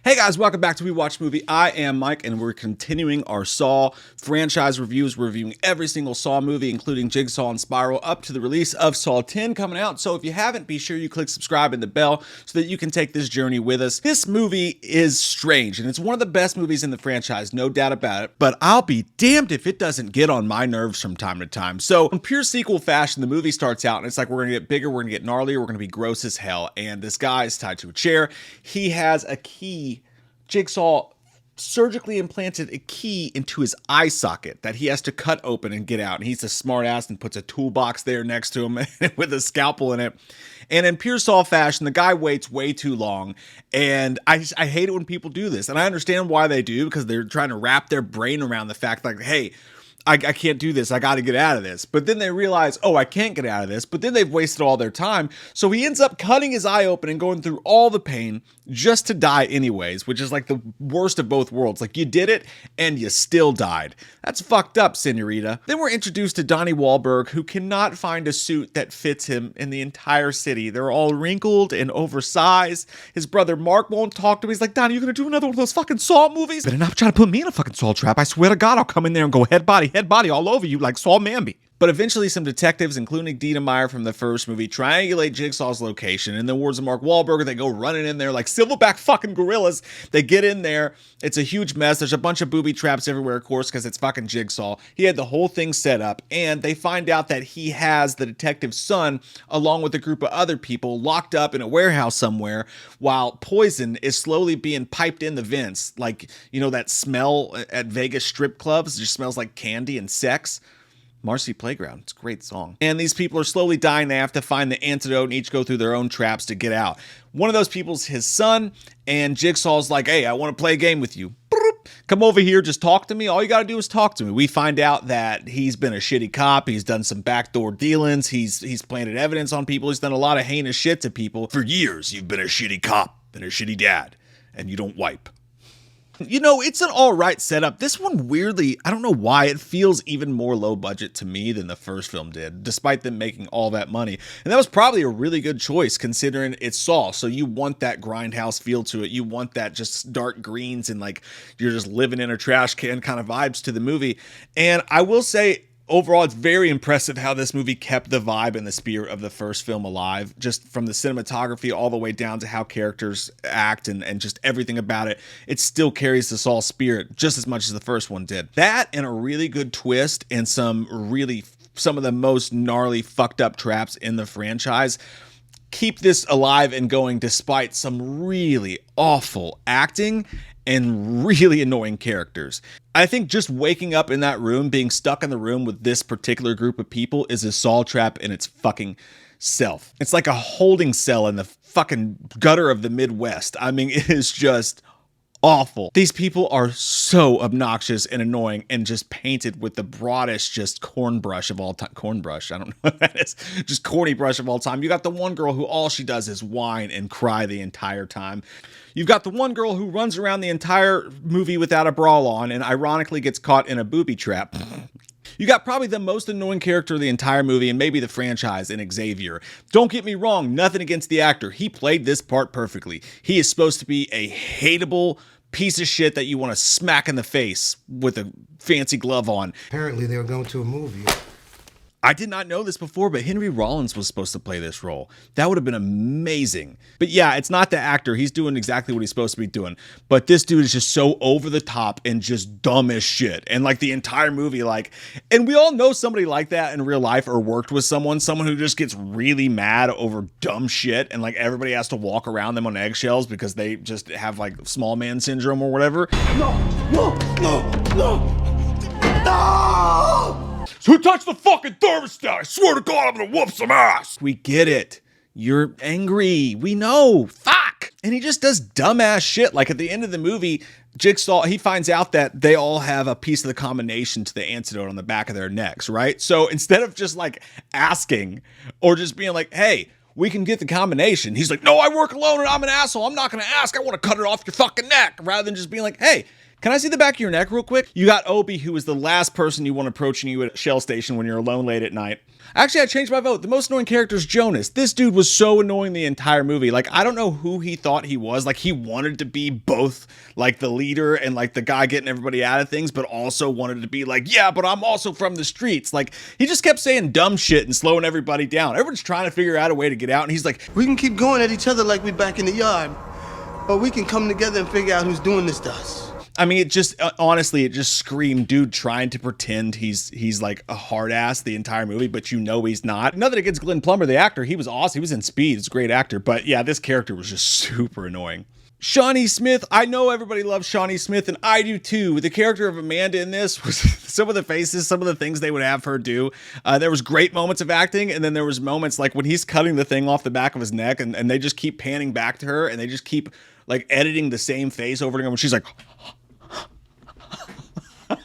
Hey guys, welcome back to We Watch Movie. I am Mike, and we're continuing our Saw franchise reviews. We're reviewing every single Saw movie, including Jigsaw and Spiral, up to the release of Saw 10 coming out. So if you haven't, be sure you click subscribe and the bell so that you can take this journey with us. This movie is strange, and it's one of the best movies in the franchise, no doubt about it, but I'll be damned if it doesn't get on my nerves from time to time. So in pure sequel fashion, the movie starts out, and it's like we're going to get bigger, we're going to get gnarlier, we're going to be gross as hell, and this guy is tied to a chair. He has a key. Jigsaw surgically implanted a key into his eye socket that he has to cut open and get out. And he's a smart ass and puts a toolbox there next to him with a scalpel in it. And in pure Saw fashion, the guy waits way too long. And I hate it when people do this. And I understand why they do, because they're trying to wrap their brain around the fact like, hey, I can't do this. I got to get out of this. But then they realize, oh, I can't get out of this. But then they've wasted all their time. So he ends up cutting his eye open and going through all the pain just to die anyways, which is like the worst of both worlds. Like, you did it and you still died. That's fucked up, senorita. Then we're introduced to Donnie Wahlberg, who cannot find a suit that fits him in the entire city. They're all wrinkled and oversized. His brother Mark won't talk to him. He's like, Donnie, you gonna do another one of those fucking Saw movies? Better not try to put me in a fucking Saw trap. I swear to God, I'll come in there and go head body all over you like Saw Mamby. But eventually some detectives, including Dina Meyer from the first movie, triangulate Jigsaw's location. In the words of Mark Wahlberg, they go running in there like silverback fucking gorillas. They get in there. It's a huge mess. There's a bunch of booby traps everywhere, of course, because it's fucking Jigsaw. He had the whole thing set up, and they find out that he has the detective's son, along with a group of other people, locked up in a warehouse somewhere, while poison is slowly being piped in the vents. Like, you know, that smell at Vegas strip clubs? It just smells like candy and sex. Marcy Playground. It's a great song. And these people are slowly dying. They have to find the antidote and each go through their own traps to get out. One of those people's his son, and Jigsaw's like, hey, I want to play a game with you. Come over here, just talk to me. All you got to do is talk to me. We find out that he's been a shitty cop. He's done some backdoor dealings. He's planted evidence on people. He's done a lot of heinous shit to people. For years, you've been a shitty cop and a shitty dad, and you don't wipe. You know, it's an all right setup. This one, weirdly, I don't know why, it feels even more low budget to me than the first film did, despite them making all that money. And that was probably a really good choice, considering it's Saw. So you want that grindhouse feel to it. You want that just dark greens and like you're just living in a trash can kind of vibes to the movie. And I will say, overall, it's very impressive how this movie kept the vibe and the spirit of the first film alive, just from the cinematography all the way down to how characters act and just everything about it. It still carries the Saw spirit just as much as the first one did. That and a really good twist and some of the most gnarly fucked up traps in the franchise keep this alive and going despite some really awful acting and really annoying characters. I think just waking up in that room, being stuck in the room with this particular group of people is a Saw trap in its fucking self. It's like a holding cell in the fucking gutter of the Midwest. I mean, it is just awful. These people are so obnoxious and annoying and just painted with the broadest just corn brush of all time. Corn brush? I don't know what that is. Just corny brush of all time. You got the one girl who all she does is whine and cry the entire time. You've got the one girl who runs around the entire movie without a bra on and ironically gets caught in a booby trap. You got probably the most annoying character of the entire movie and maybe the franchise in Xavier. Don't get me wrong, nothing against the actor. He played this part perfectly. He is supposed to be a hateable piece of shit that you want to smack in the face with a fancy glove on. Apparently they were going to a movie. I did not know this before, but Henry Rollins was supposed to play this role. That would have been amazing. But yeah, it's not the actor. He's doing exactly what he's supposed to be doing. But this dude is just so over the top and just dumb as shit. And like the entire movie, like, and we all know somebody like that in real life or worked with someone who just gets really mad over dumb shit. And like everybody has to walk around them on eggshells because they just have like small man syndrome or whatever. No. So who touched the fucking thermostat? I swear to God, I'm gonna whoop some ass. We get it. You're angry. We know. Fuck. And he just does dumbass shit. Like at the end of the movie, Jigsaw, he finds out that they all have a piece of the combination to the antidote on the back of their necks, right? So instead of just like asking or just being like, hey, we can get the combination, he's like, no, I work alone and I'm an asshole. I'm not gonna ask. I want to cut it off your fucking neck. Rather than just being like, hey, Can I see the back of your neck real quick? You got Obi, who is the last person you want approaching you at a Shell station when you're alone late at night. Actually, I changed my vote. The most annoying character is Jonas. This dude was so annoying the entire movie. Like, I don't know who he thought he was. Like, he wanted to be both, like, the leader and, like, the guy getting everybody out of things, but also wanted to be like, yeah, but I'm also from the streets. Like, he just kept saying dumb shit and slowing everybody down. Everyone's trying to figure out a way to get out, and he's like, we can keep going at each other like we back in the yard, but we can come together and figure out who's doing this to us. I mean, it just, honestly, it just screamed dude trying to pretend he's like a hard ass the entire movie, but you know he's not. Nothing against Glenn Plummer, the actor. He was awesome. He was in Speed. He's a great actor. But yeah, this character was just super annoying. Shawnee Smith, I know everybody loves Shawnee Smith, and I do too. The character of Amanda in this was some of the faces, some of the things they would have her do. There was great moments of acting, and then there was moments like when he's cutting the thing off the back of his neck, and they just keep panning back to her, and they just keep like editing the same face over and over. And she's like,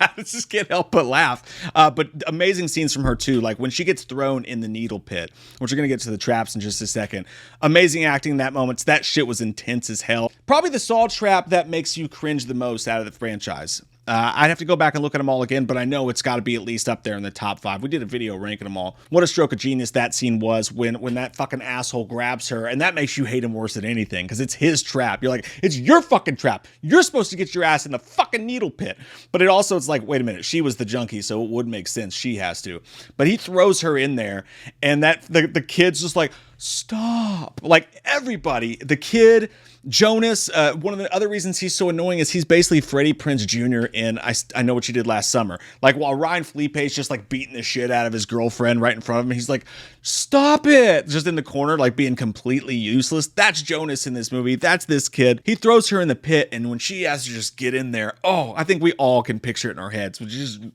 I just can't help but laugh. But amazing scenes from her too. Like when she gets thrown in the needle pit, which we're going to get to the traps in just a second. Amazing acting in that moment. That shit was intense as hell. Probably the Saw trap that makes you cringe the most out of the franchise. I'd have to go back and look at them all again, but I know it's got to be at least up there in the top 5. We did a video ranking them all. What a stroke of genius that scene was when that fucking asshole grabs her, and that makes you hate him worse than anything, because it's his trap. You're like, it's your fucking trap. You're supposed to get your ass in the fucking needle pit. But it also, it's like, wait a minute, she was the junkie, so it would make sense. She has to. But he throws her in there, and the kid's just like, stop. Like everybody, the kid, Jonas, one of the other reasons he's so annoying is he's basically Freddie Prinze Jr. in I Know What You Did Last Summer. Like while Ryan Felipe's just like beating the shit out of his girlfriend right in front of him, he's like, stop it. Just in the corner, like being completely useless. That's Jonas in this movie. That's this kid. He throws her in the pit, and when she has to just get in there, oh, I think we all can picture it in our heads, which is just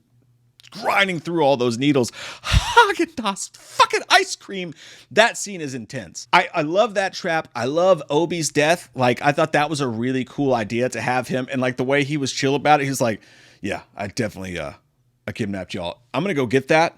grinding through all those needles. Haagen-Dazs, fucking ice cream. That scene is intense. I love that trap. I love Obi's death. Like, I thought that was a really cool idea to have him, and like the way he was chill about it, he's like, yeah, I definitely, I kidnapped y'all. I'm gonna go get that,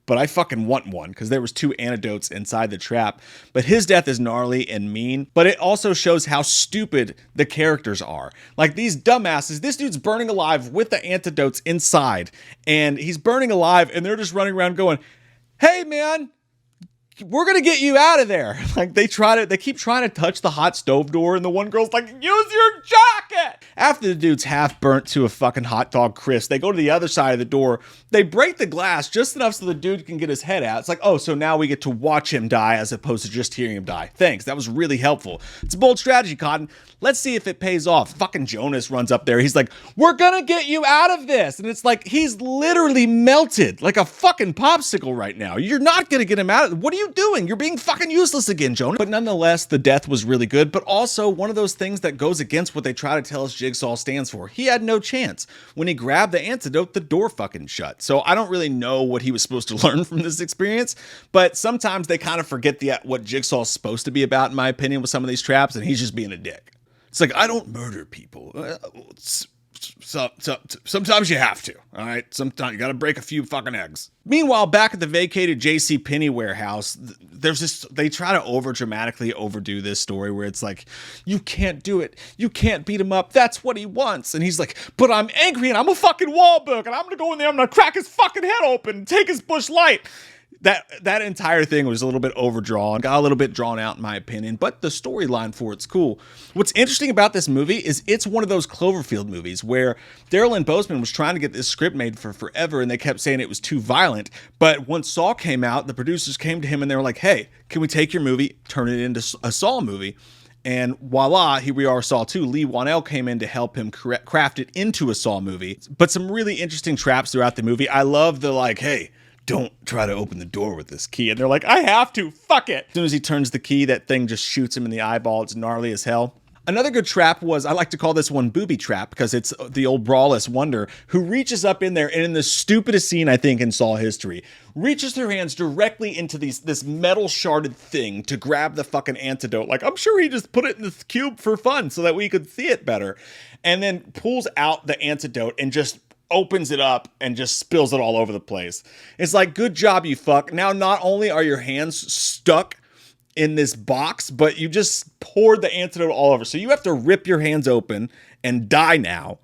but I fucking want one, because there was 2 antidotes inside the trap. But his death is gnarly and mean, but it also shows how stupid the characters are. Like these dumbasses, this dude's burning alive with the antidotes inside, and he's burning alive, and they're just running around going, hey man, we're gonna get you out of there. Like they keep trying to touch the hot stove door, and the one girl's like, use your jacket. After the dude's half burnt to a fucking hot dog crisp, they go to the other side of the door. They break the glass just enough so the dude can get his head out. It's like, oh, so now we get to watch him die as opposed to just hearing him die. Thanks, that was really helpful. It's a bold strategy, Cotton. Let's see if it pays off. Fucking Jonas runs up there. He's like, we're gonna get you out of this. And it's like, he's literally melted like a fucking popsicle right now. You're not gonna get him out of it. What are you doing? You're being fucking useless again, Jonas. But nonetheless, the death was really good, but also one of those things that goes against what they try to tell us Jigsaw stands for. He had no chance. When he grabbed the antidote, the door fucking shut. So I don't really know what he was supposed to learn from this experience, but sometimes they kind of forget what Jigsaw's supposed to be about, in my opinion, with some of these traps, and he's just being a dick. It's like, I don't murder people. Sometimes you have to, all right? Sometimes you got to break a few fucking eggs. Meanwhile, back at the vacated JCPenney warehouse, there's this, they try to over-dramatically overdo this story where it's like, you can't do it. You can't beat him up. That's what he wants. And he's like, but I'm angry and I'm a fucking Wahlberg and I'm going to go in there, I'm going to crack his fucking head open and take his Busch Light. That entire thing was a little bit overdrawn, got a little bit drawn out in my opinion, but the storyline for it's cool. What's interesting about this movie is it's one of those Cloverfield movies where Darren Lynn Bousman was trying to get this script made for forever, and they kept saying it was too violent. But once Saw came out, the producers came to him and they were like, hey, can we take your movie, turn it into a Saw movie? And voila, here we are, Saw 2. Lee Wanell came in to help him craft it into a Saw movie. But some really interesting traps throughout the movie. I love the like, hey, don't try to open the door with this key. And they're like, I have to, fuck it. As soon as he turns the key, that thing just shoots him in the eyeball. It's gnarly as hell. Another good trap was, I like to call this one Booby Trap, because it's the old Brawless Wonder who reaches up in there and in the stupidest scene, I think, in Saw history, reaches her hands directly into this metal sharded thing to grab the fucking antidote. Like, I'm sure he just put it in this cube for fun so that we could see it better. And then pulls out the antidote and just opens it up and just spills it all over the place. It's like, good job, you fuck. Now, not only are your hands stuck in this box, but you just poured the antidote all over. So you have to rip your hands open and die now.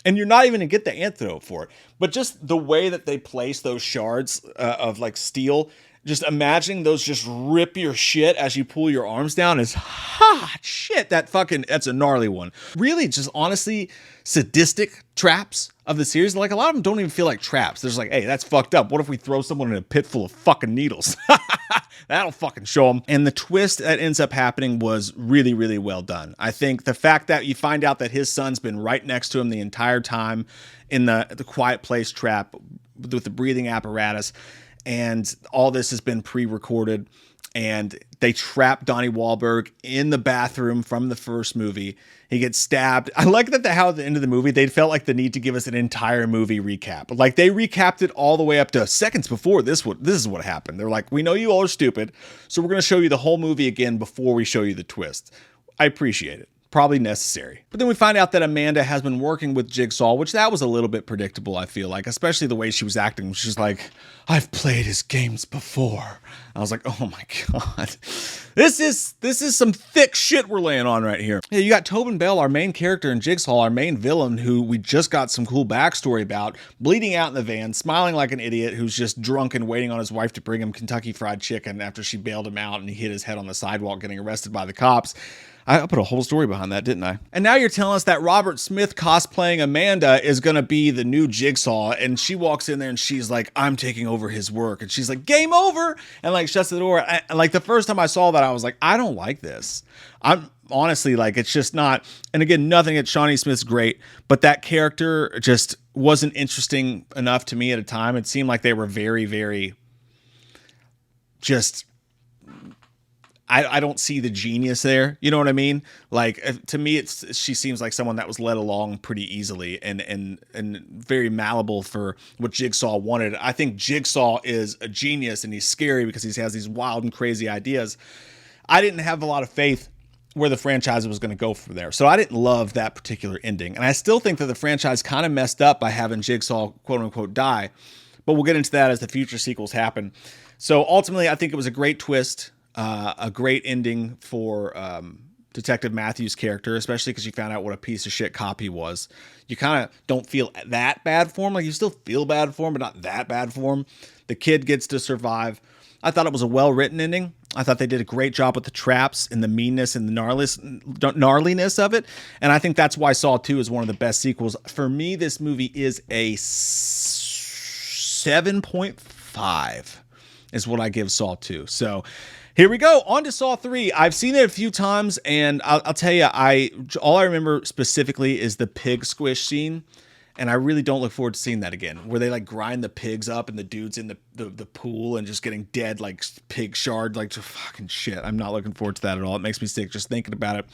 And you're not even gonna get the antidote for it. But just the way that they place those shards of like steel, just imagining those just rip your shit as you pull your arms down is hot shit. That's a gnarly one. Really, just honestly, sadistic traps of the series. Like a lot of them don't even feel like traps. There's like, hey, that's fucked up. What if we throw someone in a pit full of fucking needles? That'll fucking show them. And the twist that ends up happening was really, really well done. I think the fact that you find out that his son's been right next to him the entire time in the quiet place trap with the breathing apparatus, and all this has been pre-recorded, and they trap Donnie Wahlberg in the bathroom from the first movie. He gets stabbed. I like that how at the end of the movie, they felt like the need to give us an entire movie recap. Like they recapped it all the way up to seconds before this is what happened. They're like, we know you all are stupid, so we're going to show you the whole movie again before we show you the twist. I appreciate it. Probably necessary. But then we find out that Amanda has been working with Jigsaw, which that was a little bit predictable, I feel like, especially the way she was acting. She's like, I've played his games before. I was like, oh my God, this is some thick shit we're laying on right here. Yeah, you got Tobin Bell, our main character in Jigsaw, our main villain, who we just got some cool backstory about, bleeding out in the van, smiling like an idiot, who's just drunk and waiting on his wife to bring him Kentucky Fried Chicken after she bailed him out and he hit his head on the sidewalk getting arrested by the cops. I put a whole story behind that, didn't I? And now you're telling us that Robert Smith cosplaying Amanda is going to be the new Jigsaw. And she walks in there and she's like, I'm taking over his work. And she's like, game over. And like shuts the door. And like the first time I saw that, I was like, I don't like this. I'm honestly like, it's just not. And again, nothing at Shawnee Smith's great, but that character just wasn't interesting enough to me at a time. It seemed like they were very, very just... I don't see the genius there. You know what I mean? Like to me, she seems like someone that was led along pretty easily and very malleable for what Jigsaw wanted. I think Jigsaw is a genius and he's scary because he has these wild and crazy ideas. I didn't have a lot of faith where the franchise was going to go from there. So I didn't love that particular ending. And I still think that the franchise kind of messed up by having Jigsaw quote unquote die, but we'll get into that as the future sequels happen. So ultimately, I think it was a great twist. A great ending for Detective Matthews' character, especially because you found out what a piece of shit cop he was. You kind of don't feel that bad for him. Like you still feel bad for him, but not that bad for him. The kid gets to survive. I thought it was a well-written ending. I thought they did a great job with the traps and the meanness and the gnarliness of it. And I think that's why Saw 2 is one of the best sequels. For me, this movie is a 7.5 is what I give Saw 2. So here we go, on to Saw 3. I've seen it a few times, and I'll tell you, all I remember specifically is the pig squish scene, and I really don't look forward to seeing that again, where they like grind the pigs up and the dude's in the pool and just getting dead like pig shard, like fucking shit. I'm not looking forward to that at all. It makes me sick just thinking about it.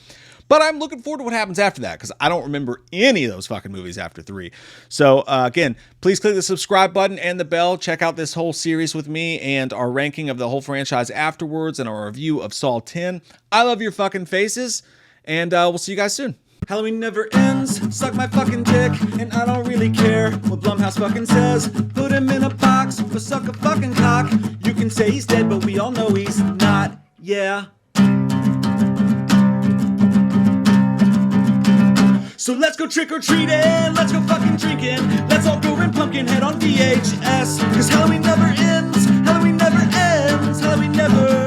But I'm looking forward to what happens after that because I don't remember any of those fucking movies after 3. So again, please click the subscribe button and the bell. Check out this whole series with me and our ranking of the whole franchise afterwards and our review of Saw 10. I love your fucking faces, and we'll see you guys soon. Halloween never ends, suck my fucking dick, and I don't really care what Blumhouse fucking says. Put him in a box, or suck a fucking cock. You can say he's dead, but we all know he's not, yeah. So let's go trick-or-treating, let's go fucking drinking. Let's all go rent Pumpkinhead on VHS. Cause Halloween never ends, Halloween never ends, Halloween never